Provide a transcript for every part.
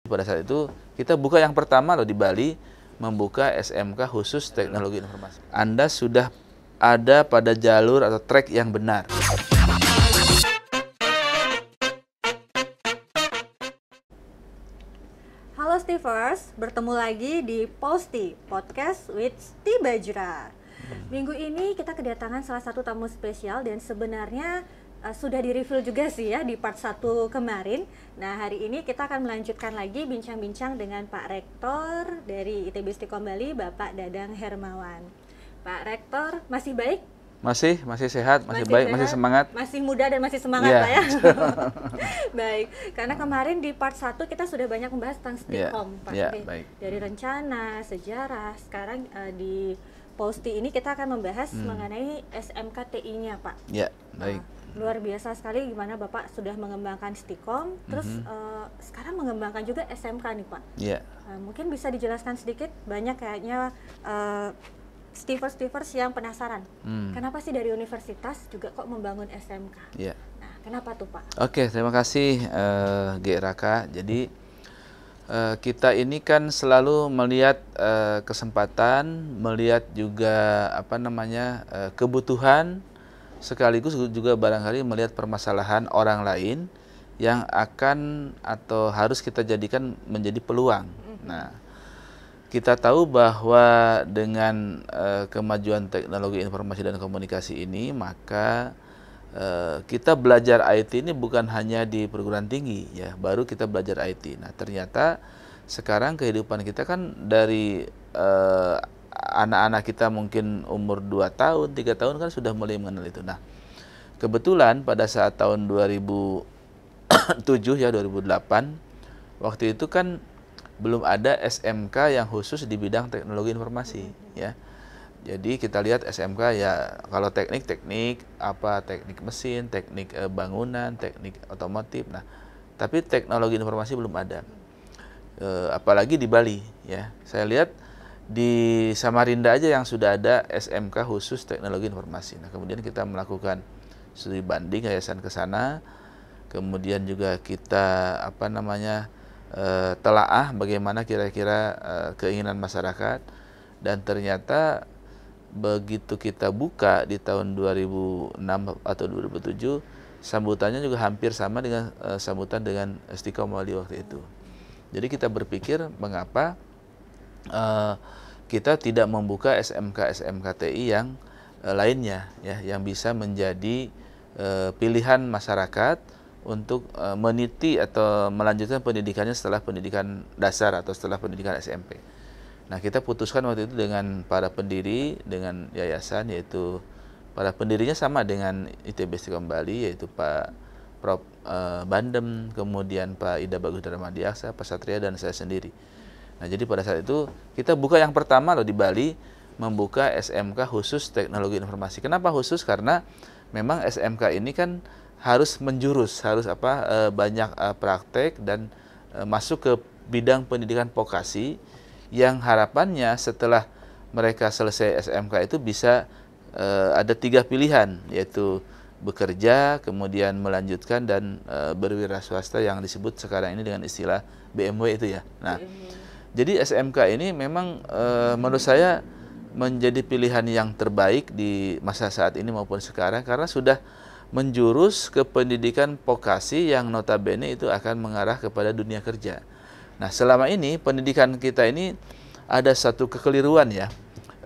Pada saat itu kita buka yang pertama loh di Bali, membuka SMK khusus teknologi informasi. Anda sudah ada pada jalur atau track yang benar. Halo Stivers, bertemu lagi di Posti Podcast with Sti Bajra. Minggu ini kita kedatangan salah satu tamu spesial dan sebenarnya sudah di-review juga sih ya di part 1 kemarin. Nah, hari ini kita akan melanjutkan lagi bincang-bincang dengan Pak Rektor dari ITB Stikom Bali, Bapak Dadang Hermawan. Pak Rektor, masih baik? Masih sehat, masih baik, sehat, masih semangat. Masih muda dan masih semangat Pak ya? Baik, karena kemarin di part 1 kita sudah banyak membahas tentang Stikom Pak. Baik. Dari rencana, sejarah, sekarang di Posti ini kita akan membahas mengenai SMKTI-nya Pak. Ya, baik. Luar biasa sekali gimana Bapak sudah mengembangkan Stikom, terus sekarang mengembangkan juga SMK nih Pak. Iya. Mungkin bisa dijelaskan sedikit, banyak kayaknya Stivers yang penasaran. Kenapa sih dari universitas juga kok membangun SMK? Iya. Nah, kenapa tuh Pak? Oke, terima kasih Raka. Jadi kita ini kan selalu melihat kesempatan, melihat juga kebutuhan, sekaligus juga barangkali melihat permasalahan orang lain yang akan atau harus kita jadikan menjadi peluang. Nah, kita tahu bahwa dengan kemajuan teknologi informasi dan komunikasi ini, maka kita belajar IT ini bukan hanya di perguruan tinggi, ya, baru kita belajar IT. Nah, ternyata sekarang kehidupan kita kan dari anak-anak kita mungkin umur 2 tahun, 3 tahun kan sudah mulai mengenal itu. Nah, kebetulan pada saat tahun 2007 ya 2008, waktu itu kan belum ada SMK yang khusus di bidang teknologi informasi, ya. Jadi kita lihat SMK ya kalau teknik mesin, teknik bangunan, teknik otomotif. Nah, tapi teknologi informasi belum ada. Apalagi di Bali, ya. Saya lihat di Samarinda aja yang sudah ada SMK khusus teknologi informasi. Nah, kemudian kita melakukan studi banding yayasan ke sana. Kemudian juga kita telaah bagaimana kira-kira keinginan masyarakat, dan ternyata begitu kita buka di tahun 2006 atau 2007, sambutannya juga hampir sama dengan sambutan dengan Stikom Bali waktu itu. Jadi kita berpikir mengapa kita tidak membuka SMK-SMKTI yang lainnya, ya, yang bisa menjadi pilihan masyarakat untuk meniti atau melanjutkan pendidikannya setelah pendidikan dasar atau setelah pendidikan SMP. Nah, kita putuskan waktu itu dengan para pendiri, dengan yayasan, yaitu para pendirinya sama dengan ITB Stikom Bali, yaitu Pak Prof. Bandem, kemudian Pak Ida Bagus Darmadiaksa, Pak Satria, dan saya sendiri. Nah, jadi pada saat itu kita buka yang pertama loh di Bali, membuka SMK khusus teknologi informasi. Kenapa khusus? Karena memang SMK ini kan harus menjurus, harus banyak praktek dan masuk ke bidang pendidikan vokasi yang harapannya setelah mereka selesai SMK itu bisa ada 3 pilihan, yaitu bekerja, kemudian melanjutkan, dan berwira swasta yang disebut sekarang ini dengan istilah BMW itu ya. Nah, jadi SMK ini memang menurut saya menjadi pilihan yang terbaik di masa saat ini maupun sekarang, karena sudah menjurus ke pendidikan vokasi yang notabene itu akan mengarah kepada dunia kerja. Nah, selama ini pendidikan kita ini ada satu kekeliruan, ya.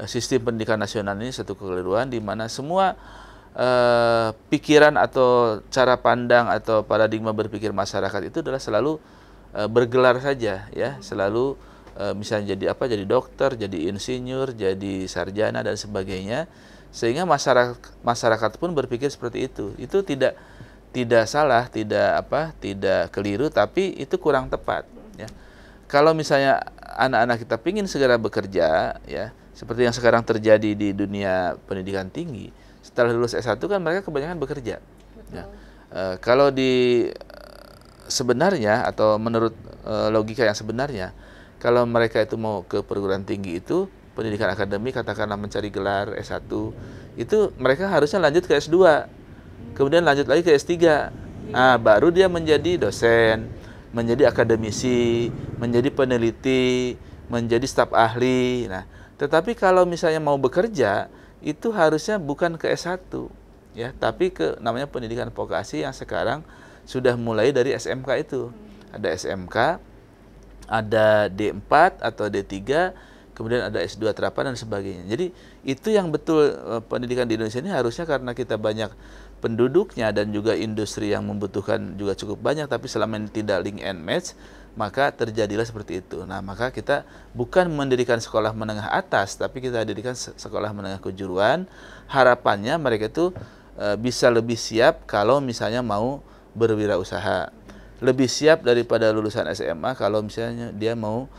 Sistem pendidikan nasional ini satu kekeliruan di mana semua pikiran atau cara pandang atau paradigma berpikir masyarakat itu adalah selalu bergelar saja, ya, selalu misalnya jadi dokter, jadi insinyur, jadi sarjana dan sebagainya, sehingga masyarakat pun berpikir seperti itu. Itu tidak salah, tidak keliru, tapi itu kurang tepat, ya. Kalau misalnya anak-anak kita ingin segera bekerja, ya, seperti yang sekarang terjadi di dunia pendidikan tinggi, setelah lulus S1 kan mereka kebanyakan bekerja. Ya. Kalau sebenarnya atau menurut logika yang sebenarnya, kalau mereka itu mau ke perguruan tinggi itu, pendidikan akademik, katakanlah mencari gelar S1, itu mereka harusnya lanjut ke S2, kemudian lanjut lagi ke S3. Nah, baru dia menjadi dosen, menjadi akademisi, menjadi peneliti, menjadi staf ahli. Nah, tetapi kalau misalnya mau bekerja, itu harusnya bukan ke S1, ya, tapi ke namanya pendidikan vokasi yang sekarang sudah mulai dari SMK itu. Ada SMK, ada D4 atau D3, kemudian ada S2 terapan dan sebagainya. Jadi itu yang betul pendidikan di Indonesia ini harusnya, karena kita banyak penduduknya dan juga industri yang membutuhkan juga cukup banyak, tapi selama ini tidak link and match, maka terjadilah seperti itu. Nah, maka kita bukan mendirikan sekolah menengah atas, tapi kita dirikan sekolah menengah kejuruan. Harapannya mereka itu bisa lebih siap kalau misalnya mau berwirausaha, lebih siap daripada lulusan SMA kalau misalnya dia mau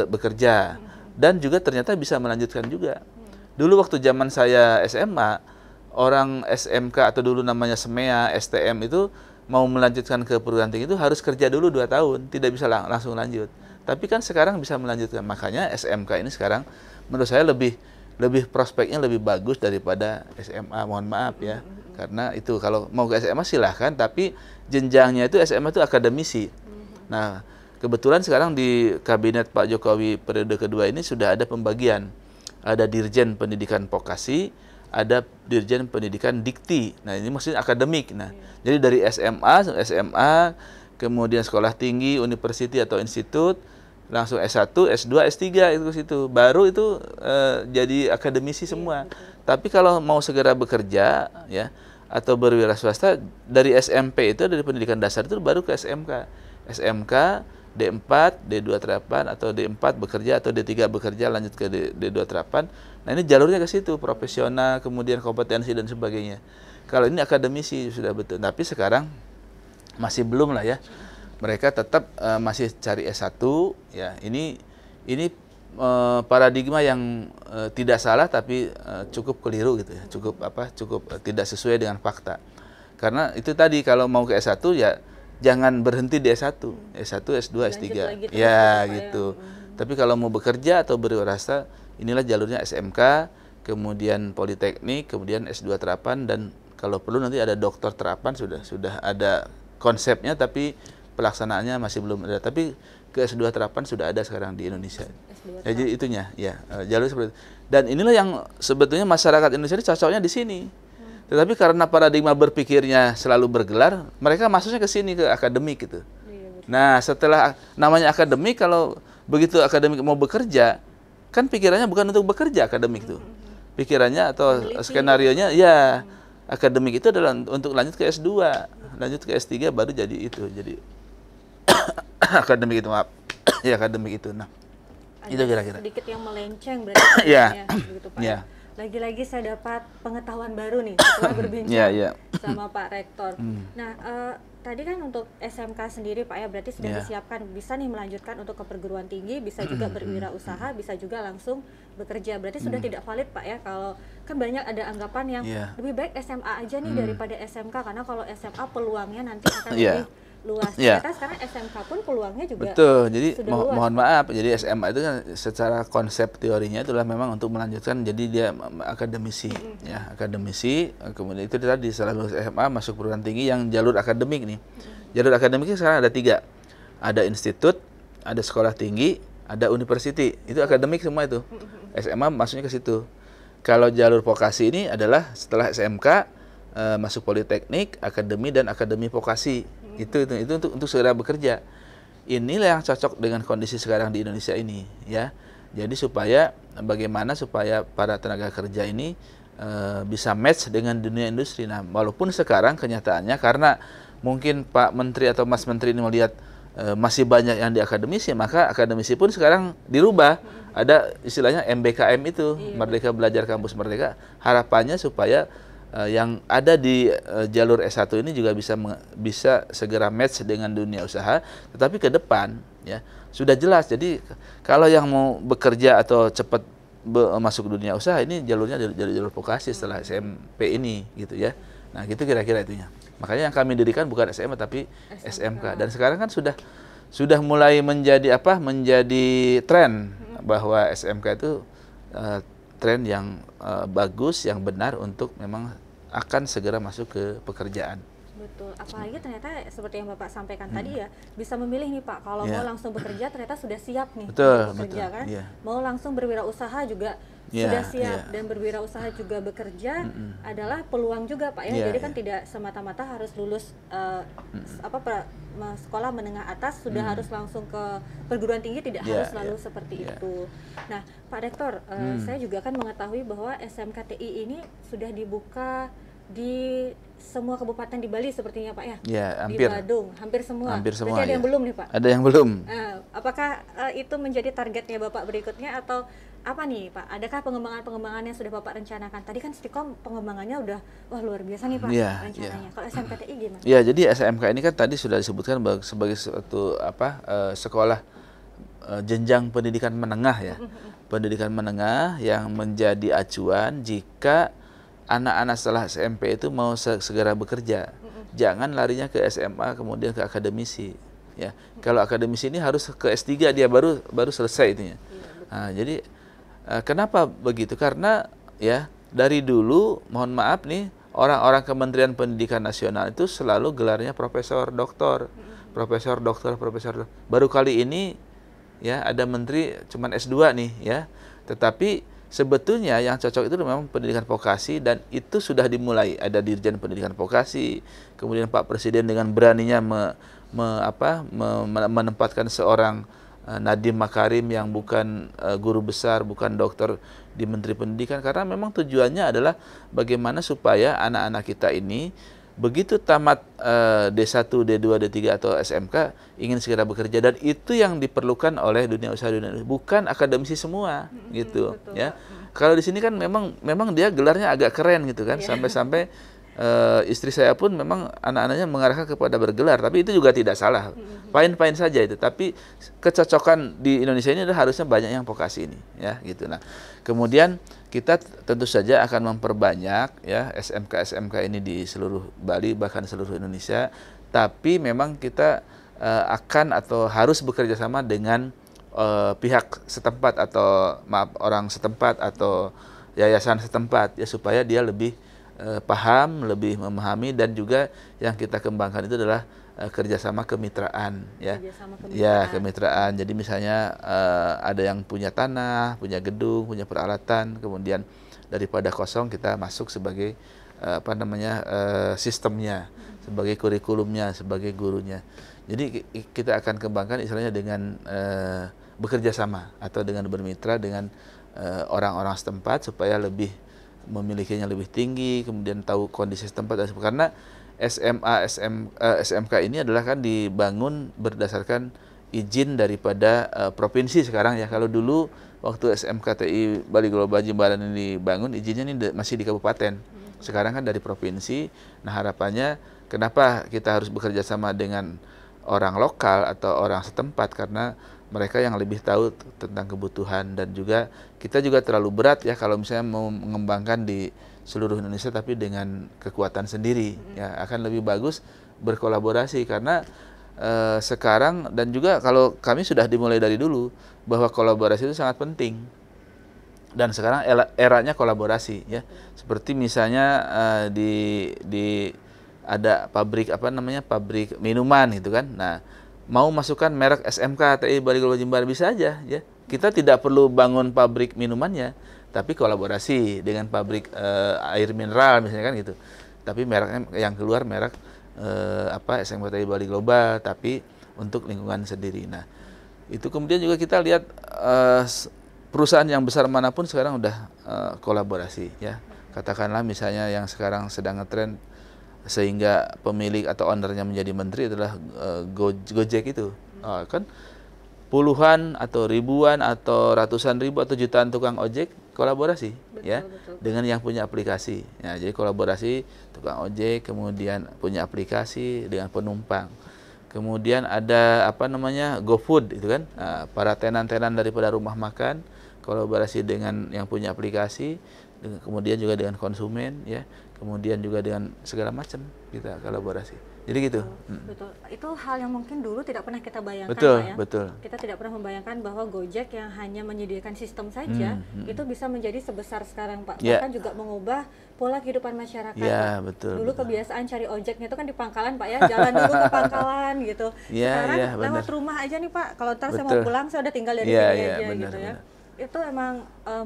bekerja, dan juga ternyata bisa melanjutkan juga. Dulu waktu zaman saya SMA, orang SMK atau dulu namanya SMEA, STM itu mau melanjutkan ke perguruan tinggi itu harus kerja dulu 2 tahun, tidak bisa langsung lanjut. Tapi kan sekarang bisa melanjutkan. Makanya SMK ini sekarang menurut saya lebih prospeknya lebih bagus daripada SMA. Mohon maaf ya. Karena itu kalau mau ke SMA silahkan, tapi jenjangnya itu SMA itu akademisi. Nah, kebetulan sekarang di kabinet Pak Jokowi periode kedua ini sudah ada pembagian. Ada Dirjen Pendidikan Vokasi, ada Dirjen Pendidikan Dikti. Nah, ini maksudnya akademik. Nah, jadi dari SMA, kemudian sekolah tinggi, university atau institut, langsung S1, S2, S3 itu ke situ. Baru itu jadi akademisi semua. Tapi kalau mau segera bekerja ya atau berwira swasta, dari SMP itu, dari pendidikan dasar itu baru ke SMK. SMK, D4, D2 terapan, atau D4 bekerja, atau D3 bekerja lanjut ke D2 terapan. Nah, ini jalurnya ke situ, profesional, kemudian kompetensi dan sebagainya. Kalau ini akademisi sudah betul, tapi sekarang masih belum lah ya. Mereka tetap masih cari S1 ya. Ini paradigma yang tidak salah, tapi cukup keliru gitu ya. Cukup tidak sesuai dengan fakta. Karena itu tadi, kalau mau ke S1 ya jangan berhenti di S1, S2, S3. Ya gitu. Tapi kalau mau bekerja atau berwirausaha, inilah jalurnya SMK, kemudian Politeknik, kemudian S2 terapan, dan kalau perlu nanti ada doktor terapan. Sudah ada konsepnya, tapi pelaksanaannya masih belum ada. Tapi ke S2 terapan sudah ada sekarang di Indonesia. Jadi itunya ya, jalur seperti itu. Dan inilah yang sebetulnya masyarakat Indonesia ini cocoknya di sini. Tetapi karena paradigma berpikirnya selalu bergelar, mereka masuknya ke sini, ke akademik gitu. Nah, setelah namanya akademik, kalau begitu akademik mau bekerja, kan pikirannya bukan untuk bekerja akademik itu. Pikirannya atau skenarionya ya akademik itu adalah untuk lanjut ke S2, lanjut ke S3 baru jadi itu. Jadi akademik itu, maaf. Ya, akademik itu. Nah, itu kira-kira. Sedikit yang melenceng berarti ya. Begitu, Pak. Ya. Lagi-lagi saya dapat pengetahuan baru nih setelah berbincang sama Pak Rektor. Nah, tadi kan untuk SMK sendiri Pak ya, berarti sudah disiapkan, bisa nih melanjutkan untuk ke perguruan tinggi, bisa juga berwirausaha, bisa juga langsung bekerja. Berarti sudah tidak valid Pak ya, kalau kan banyak ada anggapan yang lebih baik SMA aja nih daripada SMK, karena kalau SMA peluangnya nanti akan lebih luas. Ternyata sekarang SMK pun peluangnya juga betul. Jadi mohon maaf, jadi SMA itu kan secara konsep teorinya itulah memang untuk melanjutkan, jadi dia akademisi ya, akademisi. Kemudian itu tadi setelah lulus SMA masuk perguruan tinggi yang jalur akademik nih. Jalur akademiknya sekarang ada 3. Ada institut, ada sekolah tinggi, ada university. Itu akademik semua itu. SMA masuknya ke situ. Kalau jalur vokasi ini adalah setelah SMK masuk Politeknik, akademi, dan akademi vokasi. Itu untuk segera bekerja. Inilah yang cocok dengan kondisi sekarang di Indonesia ini ya. Jadi bagaimana supaya para tenaga kerja ini bisa match dengan dunia industri. Nah, walaupun sekarang kenyataannya karena mungkin Pak Menteri atau Mas Menteri ini melihat masih banyak yang di akademisi, maka akademisi pun sekarang dirubah. Ada istilahnya MBKM itu, Merdeka Belajar Kampus Merdeka. Harapannya supaya yang ada di jalur S1 ini juga bisa segera match dengan dunia usaha, tetapi ke depan ya sudah jelas. Jadi kalau yang mau bekerja atau cepat masuk dunia usaha, ini jalurnya jalur vokasi setelah SMP ini gitu ya. Nah, gitu kira-kira itunya. Makanya yang kami dirikan bukan SMA tapi SMK. Dan sekarang kan sudah mulai menjadi tren bahwa SMK itu tren yang bagus, yang benar untuk memang akan segera masuk ke pekerjaan. Betul, apalagi ternyata seperti yang Bapak sampaikan tadi ya, bisa memilih nih Pak, kalau mau langsung bekerja ternyata sudah siap nih Betul, untuk bekerja betul, kan, iya. mau langsung berwirausaha juga Iya, sudah iya. siap, dan berwirausaha juga bekerja adalah peluang juga Pak ya, Iya, jadi kan iya. tidak semata-mata harus lulus sekolah menengah atas sudah harus langsung ke perguruan tinggi, tidak Iya, harus selalu iya, seperti iya. itu. Nah Pak Rektor, saya juga kan mengetahui bahwa SMKTI ini sudah dibuka di semua kabupaten di Bali sepertinya Pak ya? Ya, Di hampir. Badung, hampir semua. Hampir semua. Berarti ada yang Ya. belum nih Pak? Ada yang belum. Apakah itu menjadi targetnya Bapak berikutnya atau apa nih Pak? Adakah pengembangan-pengembangan yang sudah Bapak rencanakan? Tadi kan Stikom pengembangannya udah wah luar biasa nih Pak Iya, rencananya. Kalau SMKTI gimana? Ya, jadi SMK ini kan tadi sudah disebutkan sebagai suatu sekolah jenjang pendidikan menengah ya. Pendidikan menengah yang menjadi acuan jika anak-anak setelah SMP itu mau segera bekerja. Jangan larinya ke SMA kemudian ke akademisi ya. Kalau akademisi ini harus ke S3 dia baru selesai itunya. Nah, jadi kenapa begitu? Karena ya dari dulu mohon maaf nih orang-orang Kementerian Pendidikan Nasional itu selalu gelarnya profesor, doktor, profesor, doktor, profesor. Baru kali ini ya ada menteri cuman S2 nih ya. Tetapi sebetulnya yang cocok itu memang pendidikan vokasi, dan itu sudah dimulai. Ada Dirjen Pendidikan Vokasi, kemudian Pak Presiden dengan beraninya menempatkan seorang Nadiem Makarim yang bukan guru besar, bukan dokter di Menteri Pendidikan, karena memang tujuannya adalah bagaimana supaya anak-anak kita ini begitu tamat D1, D2, D3 atau SMK ingin segera bekerja, dan itu yang diperlukan oleh dunia usaha, bukan akademisi semua gitu. Betul, Ya. Kalau di sini kan memang dia gelarnya agak keren gitu kan, sampai-sampai istri saya pun memang anak-anaknya mengarahkan kepada bergelar, tapi itu juga tidak salah, fine-fine saja itu. Tapi kecocokan di Indonesia ini adalah harusnya banyak yang vokasi ini, ya gitu. Nah, kemudian kita tentu saja akan memperbanyak ya SMK ini di seluruh Bali, bahkan seluruh Indonesia. Tapi memang kita akan atau harus bekerja sama dengan pihak setempat atau orang setempat atau yayasan setempat ya, supaya dia lebih paham, lebih memahami, dan juga yang kita kembangkan itu adalah kerjasama kemitraan ya. Ya, kemitraan. Jadi misalnya ada yang punya tanah, punya gedung, punya peralatan, kemudian daripada kosong kita masuk sebagai sistemnya, sebagai kurikulumnya, sebagai gurunya. Jadi kita akan kembangkan istilahnya dengan bekerja sama atau dengan bermitra dengan orang-orang setempat supaya lebih memilikinya lebih tinggi, kemudian tahu kondisi setempat. Karena SMK ini adalah kan dibangun berdasarkan izin daripada provinsi sekarang ya. Kalau dulu waktu SMKTI Bali Global Jimbaran ini dibangun, izinnya ini masih di kabupaten. Sekarang kan dari provinsi. Nah, harapannya kenapa kita harus bekerja sama dengan orang lokal atau orang setempat, karena mereka yang lebih tahu tentang kebutuhan, dan juga kita juga terlalu berat ya kalau misalnya mau mengembangkan di seluruh Indonesia tapi dengan kekuatan sendiri ya. Akan lebih bagus berkolaborasi, karena sekarang dan juga kalau kami sudah dimulai dari dulu bahwa kolaborasi itu sangat penting, dan sekarang eranya kolaborasi ya. Seperti misalnya ada pabrik pabrik minuman gitu kan. Nah, mau masukkan merek SMK TI Bali Global Jimbaran bisa aja ya. Kita tidak perlu bangun pabrik minumannya, tapi kolaborasi dengan pabrik air mineral misalnya kan gitu. Tapi mereknya yang keluar merek SMK TI Bali Global, tapi untuk lingkungan sendiri. Nah, itu kemudian juga kita lihat perusahaan yang besar manapun sekarang udah kolaborasi ya. Katakanlah misalnya yang sekarang sedang ngetren sehingga pemilik atau ownernya menjadi menteri adalah Gojek itu. Kan puluhan atau ribuan atau ratusan ribu atau jutaan tukang ojek kolaborasi betul. Dengan yang punya aplikasi. Ya, jadi kolaborasi tukang ojek kemudian punya aplikasi dengan penumpang. Kemudian ada GoFood itu kan. Nah, para tenan-tenan daripada rumah makan kolaborasi dengan yang punya aplikasi, kemudian juga dengan konsumen ya. Kemudian juga dengan segala macam kita kolaborasi. Jadi gitu. Betul. Itu hal yang mungkin dulu tidak pernah kita bayangkan, Betul, Pak ya. betul. Kita tidak pernah membayangkan bahwa Gojek yang hanya menyediakan sistem saja itu bisa menjadi sebesar sekarang, Pak. Ya. Bahkan juga mengubah pola kehidupan masyarakat, Ya, Pak. betul. Dulu kebiasaan cari ojeknya itu kan di pangkalan, Pak ya. Jalan dulu ke pangkalan gitu. Ya, Sekarang ya, lewat benar. rumah aja nih, Pak. Kalau ntar saya mau Betul. pulang, saya udah tinggal dari Ya, sini ya, aja benar, gitu ya. benar. Itu emang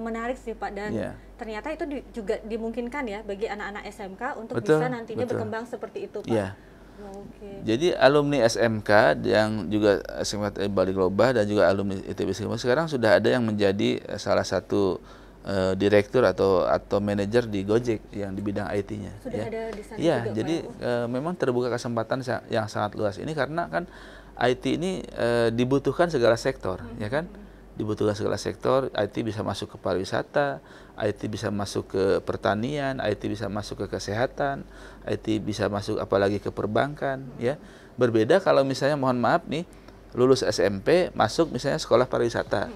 menarik sih, Pak, dan Ya. ternyata itu juga dimungkinkan ya bagi anak-anak SMK untuk Betul, bisa nantinya betul. berkembang seperti itu, Pak. Ya. Oke. Jadi alumni SMK yang juga SMK Bali Global dan juga alumni ITB Singapura sekarang sudah ada yang menjadi salah satu direktur atau manajer di Gojek yang di bidang IT-nya. Sudah ada di sana Iya, juga, jadi Pak. memang terbuka kesempatan yang sangat luas ini karena kan IT ini dibutuhkan segala sektor, ya kan? Dibutuhkan segala sektor, IT bisa masuk ke pariwisata, IT bisa masuk ke pertanian, IT bisa masuk ke kesehatan, IT bisa masuk apalagi ke perbankan, ya. Berbeda kalau misalnya mohon maaf nih, lulus SMP masuk misalnya sekolah pariwisata.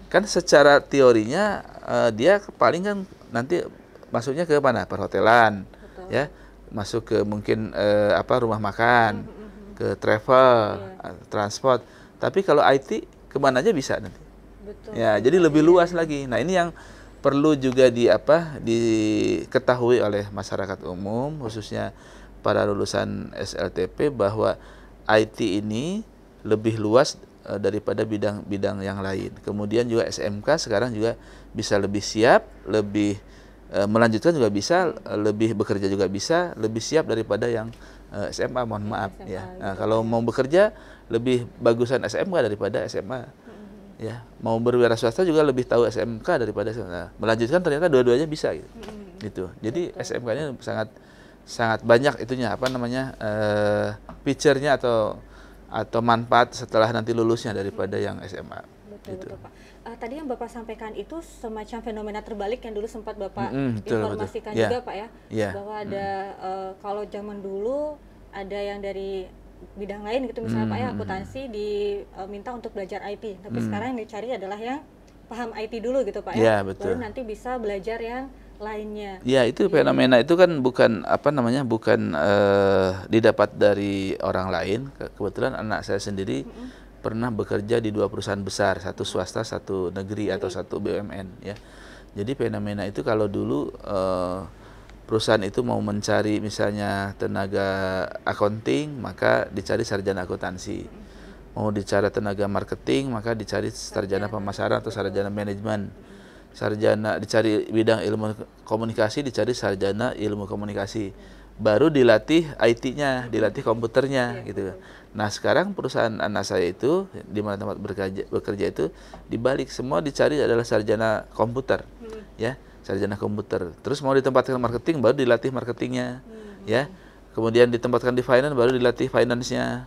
Kan secara teorinya dia paling kan nanti masuknya ke mana? Perhotelan, Betul. ya. Masuk ke mungkin rumah makan, ke travel, transport. Tapi kalau IT kemana aja bisa nanti. Betul. Ya, jadi lebih luas lagi. Nah, ini yang perlu juga diketahui oleh masyarakat umum, khususnya para lulusan SLTP, bahwa IT ini lebih luas daripada bidang-bidang yang lain. Kemudian juga SMK sekarang juga bisa lebih siap, lebih melanjutkan juga bisa, lebih bekerja juga bisa, lebih siap daripada yang SMA, mohon maaf SMA, ya. Nah, gitu kalau mau bekerja lebih bagusan SMK daripada SMA. Ya, mau berwirausaha juga lebih tahu SMK daripada SMA. Nah, melanjutkan ternyata dua-duanya bisa gitu. Gitu. Jadi SMK-nya sangat banyak itunya feature-nya atau manfaat setelah nanti lulusnya daripada yang SMA. Betul, Gitu. betul, Pak. Tadi yang Bapak sampaikan itu semacam fenomena terbalik yang dulu sempat Bapak betul, informasikan betul. juga, Ya. Pak ya. Ya. Bahwa ada kalau zaman dulu ada yang dari bidang lain gitu misalnya Pak ya, akuntansi diminta untuk belajar IT. Tapi sekarang yang dicari adalah yang paham IT dulu gitu, Pak ya. Ya, betul. Baru nanti bisa belajar yang lainnya. Ya, itu fenomena itu kan bukan didapat dari orang lain. Kebetulan anak saya sendiri pernah bekerja di 2 perusahaan besar, satu swasta, satu negeri atau satu BUMN ya. Jadi fenomena itu kalau dulu perusahaan itu mau mencari misalnya tenaga accounting, maka dicari sarjana akuntansi. Mau dicari tenaga marketing, maka dicari sarjana pemasaran atau sarjana manajemen. Sarjana dicari bidang ilmu komunikasi, dicari sarjana ilmu komunikasi. Baru dilatih IT-nya, dilatih komputernya gitu. Nah, sekarang perusahaan anak saya itu di mana tempat bekerja itu dibalik, semua dicari adalah sarjana komputer. Ya, sarjana komputer. Terus mau ditempatkan marketing baru dilatih marketingnya. Ya. Kemudian ditempatkan di finance baru dilatih finance-nya.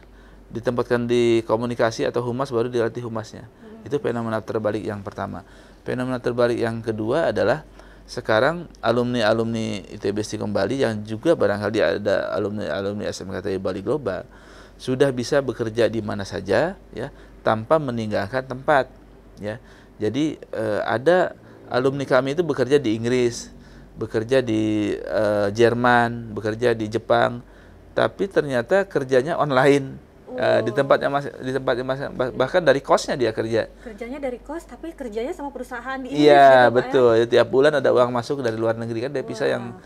Ditempatkan di komunikasi atau humas baru dilatih humasnya. Itu fenomena terbalik yang pertama. Fenomena terbalik yang kedua adalah sekarang alumni ITB Istiqomah Bali yang juga barangkali ada alumni SMK Bali Global sudah bisa bekerja di mana saja ya tanpa meninggalkan tempat ya. Jadi ada alumni kami itu bekerja di Inggris, bekerja di Jerman, bekerja di Jepang, tapi ternyata kerjanya online. Di tempatnya bahkan dari kosnya dia kerja. Kerjanya dari kos tapi kerjanya sama perusahaan di Inggris. gitu, Iya, Pak, betul. ya? Tiap bulan ada uang masuk dari luar negeri kan, devisa yang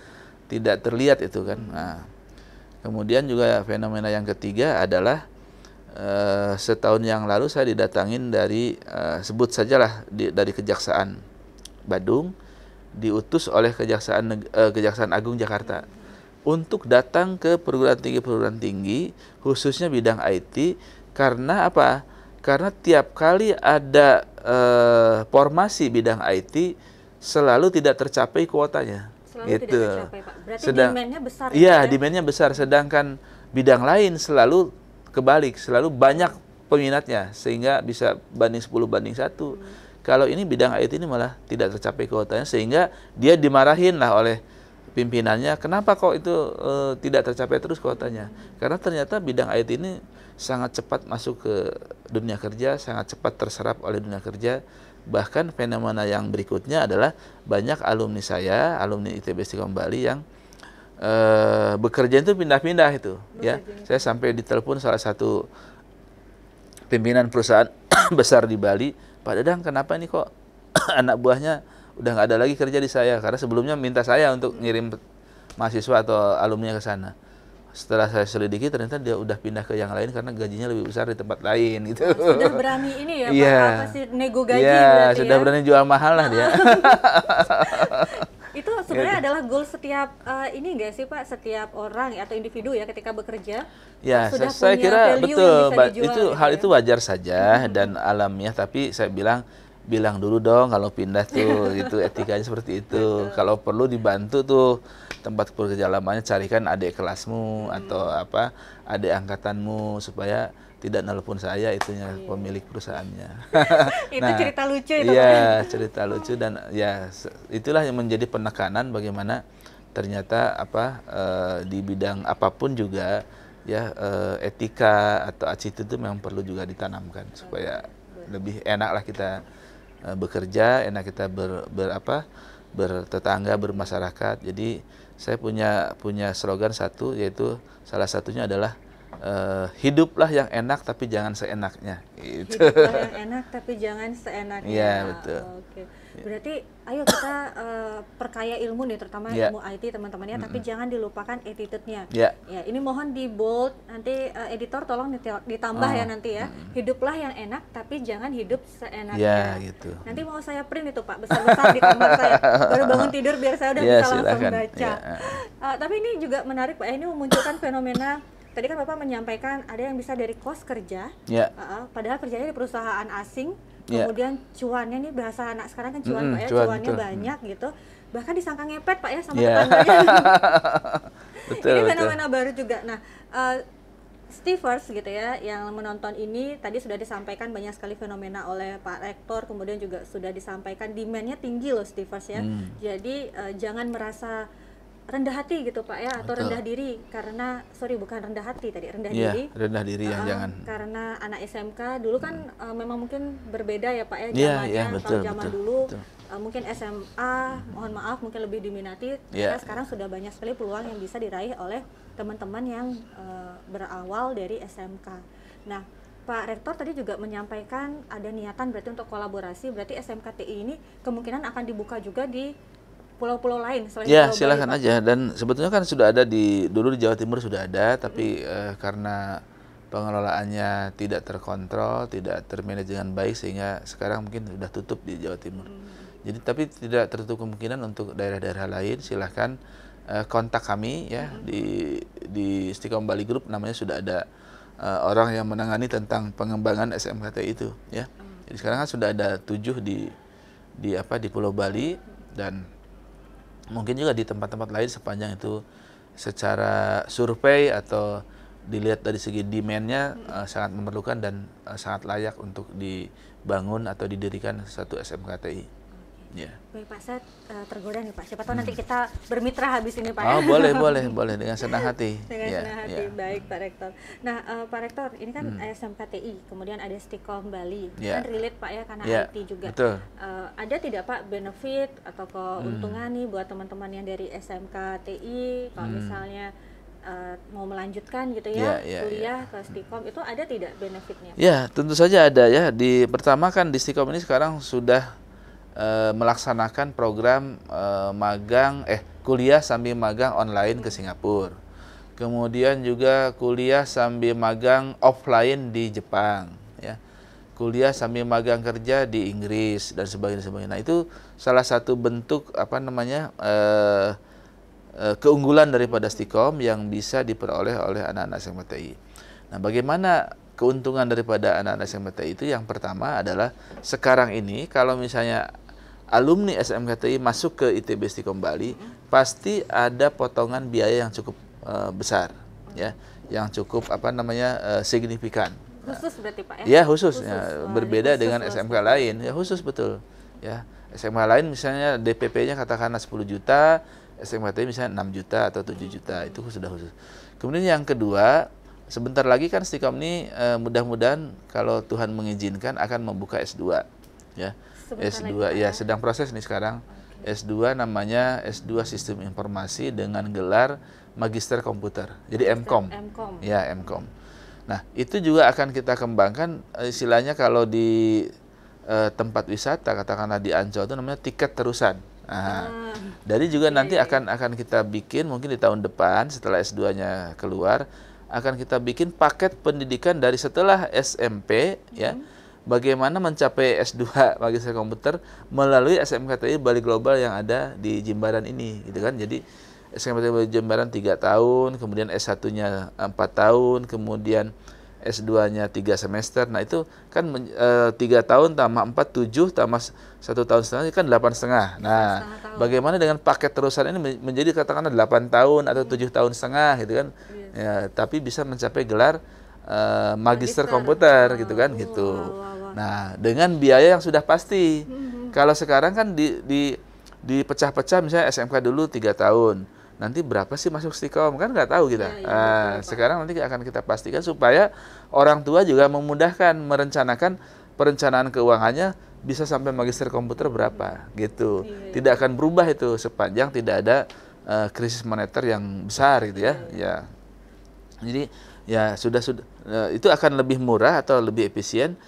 tidak terlihat itu kan. Nah, kemudian juga fenomena yang ketiga adalah setahun yang lalu saya didatangin dari sebut sajalah dari Kejaksaan Badung, diutus oleh Kejaksaan Agung Jakarta untuk datang ke perguruan tinggi khususnya bidang IT. Karena apa? Karena tiap kali ada formasi bidang IT selalu tidak tercapai kuotanya. Selalu gitu. tidak tercapai, Pak. Berarti demand-nya besar. Iya, demand-nya besar. Sedangkan bidang lain selalu kebalik, selalu banyak peminatnya sehingga bisa banding 10 banding 1. Kalau ini bidang IT ini malah tidak tercapai kuotanya sehingga dia dimarahin lah oleh pimpinannya, kenapa kok itu tidak tercapai terus kuotanya? Karena ternyata bidang IT ini sangat cepat masuk ke dunia kerja, sangat cepat terserap oleh dunia kerja. Bahkan fenomena yang berikutnya adalah banyak alumni saya, alumni ITB Istiqomah Bali yang bekerja itu pindah-pindah itu, ya. Bekerja. Saya sampai ditelepon salah satu pimpinan perusahaan besar di Bali, Pak Dadang, kenapa nih kok anak buahnya udah nggak ada lagi kerja di saya? Karena sebelumnya minta saya untuk ngirim mahasiswa atau alumni ke sana. Setelah saya selidiki ternyata dia udah pindah ke yang lain karena gajinya lebih besar di tempat lain gitu. Sudah berani ini ya Pak, Iya. apa sih, nego gaji Iya, berarti sudah ya. berani jual mahal lah dia. Itu sebenarnya adalah goal setiap ini enggak sih Pak, setiap orang atau individu ya ketika bekerja? Ya, sudah saya punya kira value betul. yang bisa dijual Itu gitu hal ya. itu wajar saja dan alamiah, tapi saya bilang dulu dong kalau pindah tuh itu etikanya seperti itu. Kalau perlu dibantu tuh tempat kerja lamanya, carikan adik kelasmu atau apa, adik angkatanmu supaya tidak nelpon saya itunya pemilik perusahaannya. Itu cerita lucu itu Pak. Iya, cerita lucu dan ya itulah yang menjadi penekanan bagaimana ternyata apa di bidang apapun juga ya etika atau attitude itu memang perlu juga ditanamkan supaya lebih enak lah kita bekerja, enak kita bertetangga, bermasyarakat. Jadi saya punya slogan satu, yaitu salah satunya adalah hiduplah yang enak tapi jangan seenaknya. Gitu. Hiduplah yang enak tapi jangan seenaknya. Iya, betul. Oke. Berarti ayo kita perkaya ilmu nih, terutama Ya. ilmu IT teman-temannya, tapi jangan dilupakan attitude-nya. Ya. Ya, ini mohon di bold, nanti editor tolong ditambah ya nanti ya. Hiduplah yang enak tapi jangan hidup seenaknya. Ya, gitu. Nanti mau saya print itu Pak, besar-besar di kamar saya. Baru bangun tidur biar saya udah Ya, bisa langsung silakan. baca. Ya. Tapi ini juga menarik Pak, ini memunculkan fenomena. Tadi kan Bapak menyampaikan ada yang bisa dari kos kerja, Ya. padahal kerjanya di perusahaan asing, Ya. kemudian cuannya nih, bahasa anak sekarang kan cuan Pak ya, cuan, cuannya betul. banyak gitu, bahkan disangka ngepet Pak ya sama Ya. tetangganya. Betul, Ini betul. fenomena baru juga. Nah, Stevers gitu ya, yang menonton ini tadi sudah disampaikan banyak sekali fenomena oleh Pak Rektor, kemudian juga sudah disampaikan demand-nya tinggi loh Stevers ya. Jadi jangan merasa rendah hati gitu Pak ya, atau Betul. rendah diri karena bukan rendah hati tadi, rendah Iya, diri. rendah diri yang jangan. Karena anak SMK dulu kan memang mungkin berbeda ya Pak ya Iya, zamannya. iya, Kalau betul, zaman betul, dulu betul. mungkin SMA, mohon maaf mungkin lebih diminati. Iya. Karena sekarang sudah banyak sekali peluang yang bisa diraih oleh teman-teman yang berawal dari SMK. Nah, Pak Rektor tadi juga menyampaikan ada niatan berarti untuk kolaborasi, berarti SMKTI ini kemungkinan akan dibuka juga di pulau-pulau lain selain Ya, Pulau Bali, silakan Pak. aja. Dan sebetulnya kan sudah ada dulu di Jawa Timur sudah ada, tapi karena pengelolaannya tidak terkontrol, tidak termanage dengan baik sehingga sekarang mungkin sudah tutup di Jawa Timur. Jadi tapi tidak tertutup kemungkinan untuk daerah-daerah lain. Silahkan kontak kami ya di Istiqomah Bali Group, namanya sudah ada orang yang menangani tentang pengembangan SMKT itu ya. Jadi sekarang kan sudah ada 7 di Pulau Bali dan mungkin juga di tempat-tempat lain sepanjang itu secara survei atau dilihat dari segi demand-nya sangat memerlukan dan sangat layak untuk dibangun atau didirikan satu SMKTI. Ya. Baik Pak, saya tergoda nih Pak. Siapa tahu nanti kita bermitra habis ini Pak. Oh, boleh dengan senang hati. Dengan Ya, senang hati. ya. Baik Pak Rektor. Nah, Pak Rektor, ini kan SMKTI, kemudian ada Istiqomah Bali, Ya. kan relate Pak ya karena Ya, IT juga. betul. Ada tidak Pak benefit atau keuntungan nih buat teman-teman yang dari SMKTI kalau misalnya mau melanjutkan gitu ya, Ya, kuliah ke Istiqomah, itu ada tidak benefitnya? Ya, tentu saja ada ya. Pertama kan di Istiqomah ini sekarang sudah melaksanakan program kuliah sambil magang online ke Singapura. Kemudian juga kuliah sambil magang offline di Jepang, ya. Kuliah sambil magang kerja di Inggris dan sebagainya. Nah, itu salah satu bentuk keunggulan daripada Stikom yang bisa diperoleh oleh anak-anak SMKTI. Nah, bagaimana keuntungan daripada anak-anak SMKTI itu? Yang pertama adalah sekarang ini kalau misalnya alumni SMKTI masuk ke ITB Stikom Bali, pasti ada potongan biaya yang cukup besar, ya, yang cukup signifikan. Khusus berarti Pak ya? Ya, khusus. Ya, Wah, berbeda ini khusus dengan loh, SMK lain. Ya, khusus betul. Ya, SMK lain misalnya DPP-nya katakanlah 10 juta, SMKTI misalnya 6 juta atau 7 juta, itu sudah khusus. Kemudian yang kedua, sebentar lagi kan Stikom ini mudah-mudahan kalau Tuhan mengizinkan akan membuka S2. Ya. Sebentar S2 lagi, Pak, ya sedang proses nih sekarang. S2 namanya S2 Sistem Informasi dengan gelar Magister Komputer. Jadi MKOM. Ya, MKOM. Nah, itu juga akan kita kembangkan istilahnya kalau di tempat wisata, katakanlah di Ancol itu namanya tiket terusan. Nah, dari juga nanti akan kita bikin mungkin di tahun depan setelah S2-nya keluar, akan kita bikin paket pendidikan dari setelah SMP ya. Bagaimana mencapai S2 Magister Komputer melalui SMKTI Bali Global yang ada di Jimbaran ini gitu kan. Jadi SMKTI Bali Jimbaran 3 tahun, kemudian S1-nya 4 tahun, kemudian S2-nya 3 semester. Nah itu kan 3 tahun tambah 4, 7 tambah 1 tahun setengah kan 8,5. Nah bagaimana dengan paket terusan ini menjadi katakanlah 8 tahun atau 7 tahun setengah gitu kan. Ya, tapi bisa mencapai gelar Magister Komputer gitu kan gitu. Nah dengan biaya yang sudah pasti. Kalau sekarang kan dipecah-pecah misalnya SMK dulu 3 tahun. Nanti berapa sih masuk Stikom kan nggak tahu kita. Sekarang nanti akan kita pastikan supaya orang tua juga memudahkan merencanakan perencanaan keuangannya bisa sampai Magister Komputer berapa gitu. Tidak akan berubah itu sepanjang tidak ada krisis moneter yang besar gitu ya. Ya. Jadi ya sudah itu akan lebih murah atau lebih efisien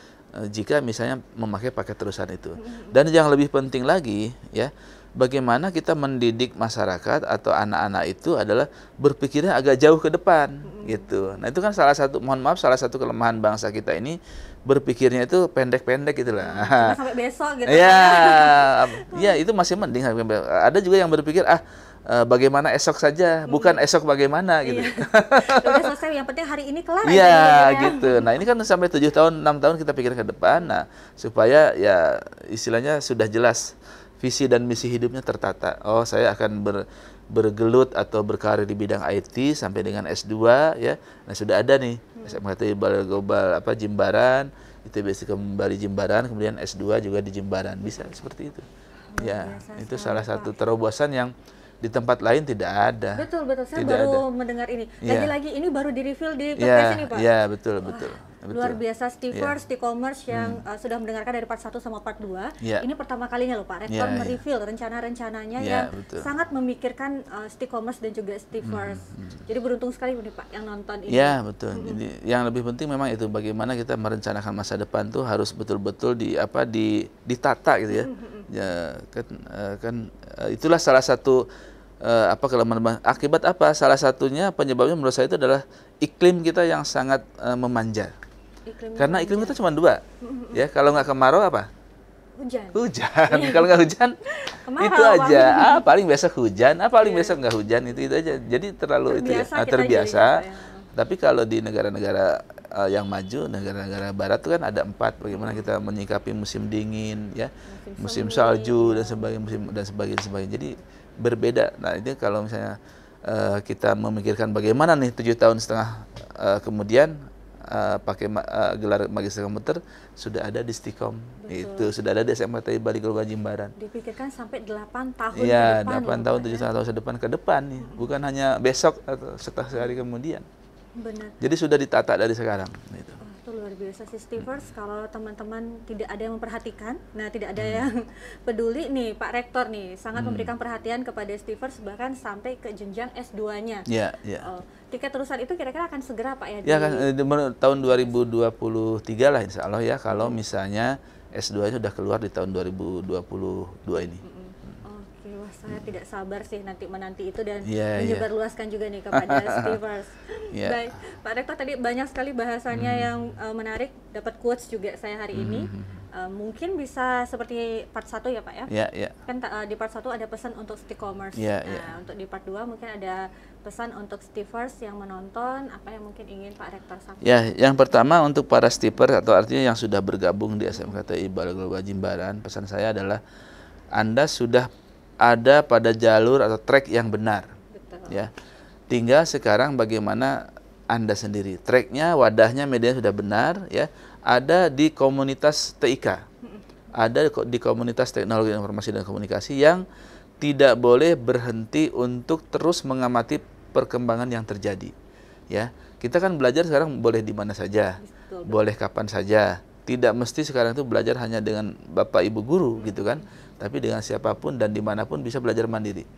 jika misalnya memakai paket terusan itu. Dan yang lebih penting lagi ya, bagaimana kita mendidik masyarakat atau anak-anak itu adalah berpikirnya agak jauh ke depan gitu. Nah itu kan salah satu, mohon maaf, salah satu kelemahan bangsa kita ini berpikirnya itu pendek-pendek gitu lah. Sampai besok gitu. Ya itu masih mending. Ada juga yang berpikir bagaimana esok saja, bukan esok bagaimana gitu. Udah selesai, yang penting hari ini kelar. Iya gitu. Nah ini kan sampai 7 tahun, 6 tahun kita pikir ke depan. Nah supaya ya istilahnya sudah jelas visi dan misi hidupnya tertata. Oh saya akan bergelut atau berkarir di bidang IT sampai dengan S2 ya. Nah sudah ada nih SMKTI Bali Global Jimbaran, ITB Bali Jimbaran, kemudian S2 juga di Jimbaran. Bisa seperti itu. Ya, itu salah satu terobosan yang di tempat lain tidak ada. Betul, saya baru mendengar ini. Lagi-lagi ini baru di-reveal di podcast ini, Pak. Iya, betul. Luar biasa, Stivers, T-commerce yang sudah mendengarkan dari part 1 sama part 2. Ini pertama kalinya loh Pak, Rektor mereveal rencana-rencananya yang sangat memikirkan T-commerce dan juga Stivers. Jadi beruntung sekali nih Pak yang nonton ini. Iya, betul. Jadi yang lebih penting memang itu bagaimana kita merencanakan masa depan tuh harus betul-betul ditata gitu ya. Itulah salah satu kelemahan. Akibat apa? Salah satunya penyebabnya menurut saya itu adalah iklim kita yang sangat memanja. Karena iklim kita cuma 2. Ya, kalau nggak kemarau apa? Hujan. Kalau nggak hujan kemarau, itu aja. Paling besok hujan, paling besok nggak hujan, itu aja. Jadi terlalu terbiasa. Tapi kalau di negara-negara yang maju, negara-negara barat itu kan ada 4. Bagaimana kita menyikapi musim dingin, ya, musim salju dan sebagainya. Jadi berbeda. Nah ini kalau misalnya kita memikirkan bagaimana nih 7 tahun setengah kemudian pakai gelar Magister Komputer sudah ada di Stikom. Itu sudah ada di SMKTI Bali Global Jimbaran. Dipikirkan sampai 8 tahun ke depan. 8 tahun, 7 tahun ke depan nih. Bukan hanya besok atau setelah sehari kemudian. Benar. Jadi sudah ditata dari sekarang. Gitu. Itu luar biasa sih Stivers. Kalau teman-teman tidak ada yang memperhatikan, tidak ada yang peduli nih Pak Rektor nih sangat memberikan perhatian kepada Stivers bahkan sampai ke jenjang S2-nya. Iya. Tiket terusan itu kira-kira akan segera Pak ya? Ya kan tahun 2023 lah insya Allah ya kalau misalnya S2 nya sudah keluar di tahun 2022 ini. Saya tidak sabar sih menanti itu dan menyebarluaskan juga nih kepada Stivers. Baik, Pak Rektor tadi banyak sekali bahasannya yang menarik, dapat quotes juga saya hari ini. Mungkin bisa seperti part 1 ya Pak ya? Kan di part 1 ada pesan untuk T-commerce. Untuk di part 2 mungkin ada pesan untuk Stivers yang menonton, apa yang mungkin ingin Pak Rektor sampaikan? Ya, yang pertama untuk para Stivers atau artinya yang sudah bergabung di SMKTI Bali Global Jimbaran, pesan saya adalah Anda sudah ada pada jalur atau track yang benar. Betul. Ya. Tinggal sekarang bagaimana Anda sendiri. Tracknya, wadahnya, media sudah benar, ya. Ada di komunitas TIK. Ada di komunitas teknologi informasi dan komunikasi yang tidak boleh berhenti untuk terus mengamati perkembangan yang terjadi. Ya. Kita kan belajar sekarang boleh di mana saja. Betul. Boleh kapan saja. Tidak mesti sekarang itu belajar hanya dengan Bapak Ibu guru gitu kan. tapi dengan siapapun dan dimanapun bisa belajar mandiri.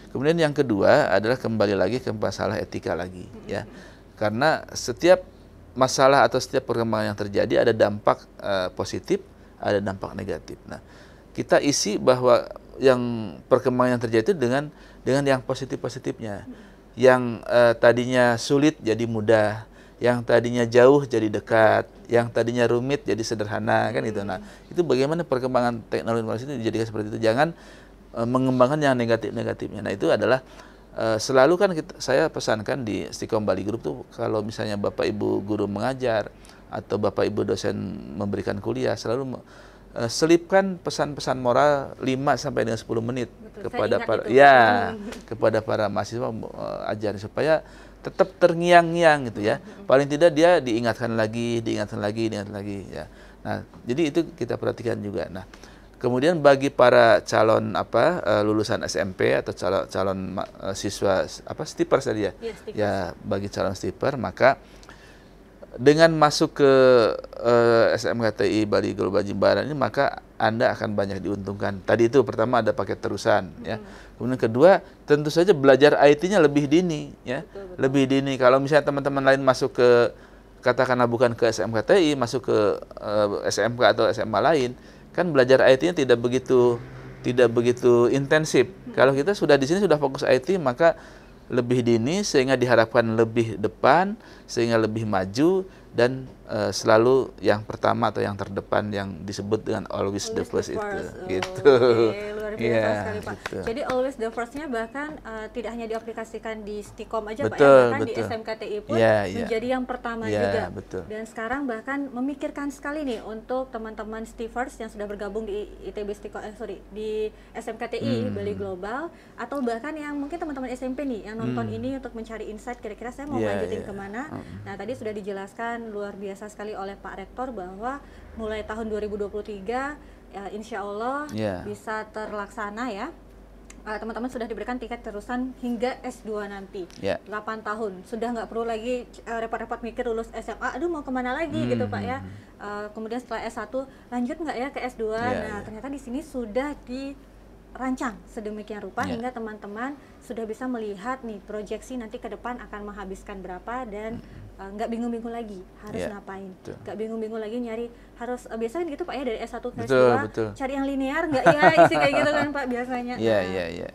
Kemudian yang kedua adalah kembali lagi ke masalah etika lagi, ya. Karena setiap masalah atau setiap perkembangan yang terjadi ada dampak positif, ada dampak negatif. Nah, kita isi bahwa yang perkembangan yang terjadi itu dengan yang positif-positifnya. Yang tadinya sulit jadi mudah, yang tadinya jauh jadi dekat, yang tadinya rumit jadi sederhana, kan itu. Nah, itu bagaimana perkembangan teknologi itu dijadikan seperti itu. Jangan mengembangkan yang negatif-negatifnya. Nah, itu adalah selalu kan saya pesankan di Istiqomah Bali Group tuh, kalau misalnya Bapak Ibu guru mengajar atau Bapak Ibu dosen memberikan kuliah, selalu selipkan pesan-pesan moral 5 sampai dengan 10 menit. Betul, kepada para kepada para mahasiswa ajar supaya tetap terngiang-ngiang gitu ya. Paling tidak dia diingatkan lagi ya. Nah, jadi itu kita perhatikan juga. Nah, kemudian bagi para calon lulusan SMP atau calon siswa stipers tadi ya. Ya, bagi calon stiper, maka dengan masuk ke SMKTI Bali Global Jimbaran ini, maka Anda akan banyak diuntungkan. Tadi itu pertama ada paket terusan ya. Kemudian kedua, tentu saja belajar IT-nya lebih dini ya. Betul. Lebih dini. Kalau misalnya teman-teman lain masuk ke, katakanlah bukan ke SMKTI, masuk ke SMK atau SMA lain, kan belajar IT-nya tidak begitu intensif. Kalau kita sudah di sini sudah fokus IT, maka lebih dini sehingga diharapkan lebih depan, sehingga lebih maju, dan selalu yang pertama atau yang terdepan, yang disebut dengan always the first itu. Gitu. Luar biasa sekali Pak. Gitu. Jadi always the first-nya bahkan tidak hanya diaplikasikan di Stikom aja Pak, ya, bahkan di SMKTI pun menjadi yang pertama juga. Betul. Dan sekarang bahkan memikirkan sekali nih untuk teman-teman Stivers yang sudah bergabung di ITB di SMKTI Bali Global, atau bahkan yang mungkin teman-teman SMP nih yang nonton ini untuk mencari insight kira-kira saya mau lanjutin kemana. Nah, tadi sudah dijelaskan luar biasa sekali oleh Pak Rektor bahwa mulai tahun 2023 insya Allah bisa terlaksana ya. Teman-teman sudah diberikan tiket terusan hingga S2 nanti. 8 tahun, sudah nggak perlu lagi repot-repot mikir lulus SMA, aduh mau kemana lagi gitu Pak ya. Kemudian setelah S1 lanjut nggak ya ke S2. Nah, ternyata di sini sudah dirancang sedemikian rupa hingga teman-teman sudah bisa melihat nih proyeksi nanti ke depan akan menghabiskan berapa, dan nggak bingung-bingung lagi harus ngapain, nggak bingung-bingung lagi nyari harus biasanya gitu Pak ya, dari S1 ke S2 cari yang linear nggak ya, isi kayak gitu kan Pak biasanya.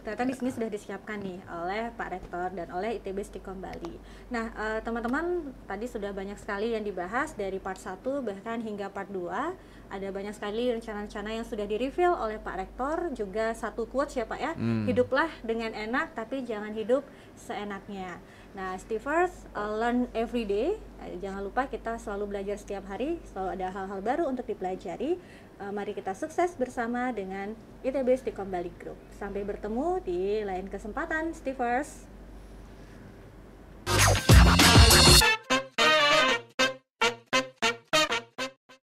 Ternyata di sini sudah disiapkan nih oleh Pak Rektor dan oleh ITB Stiqomah Bali. Nah, teman-teman tadi sudah banyak sekali yang dibahas dari part 1 bahkan hingga part 2. Ada banyak sekali rencana-rencana yang sudah di-reveal oleh Pak Rektor, juga satu quotes ya Pak ya, hiduplah dengan enak tapi jangan hidup seenaknya. Nah, Stivers, learn every day. Jangan lupa kita selalu belajar setiap hari, selalu ada hal-hal baru untuk dipelajari. Mari kita sukses bersama dengan ITB Stiqomah Bali Group. Sampai bertemu di lain kesempatan, Stivers.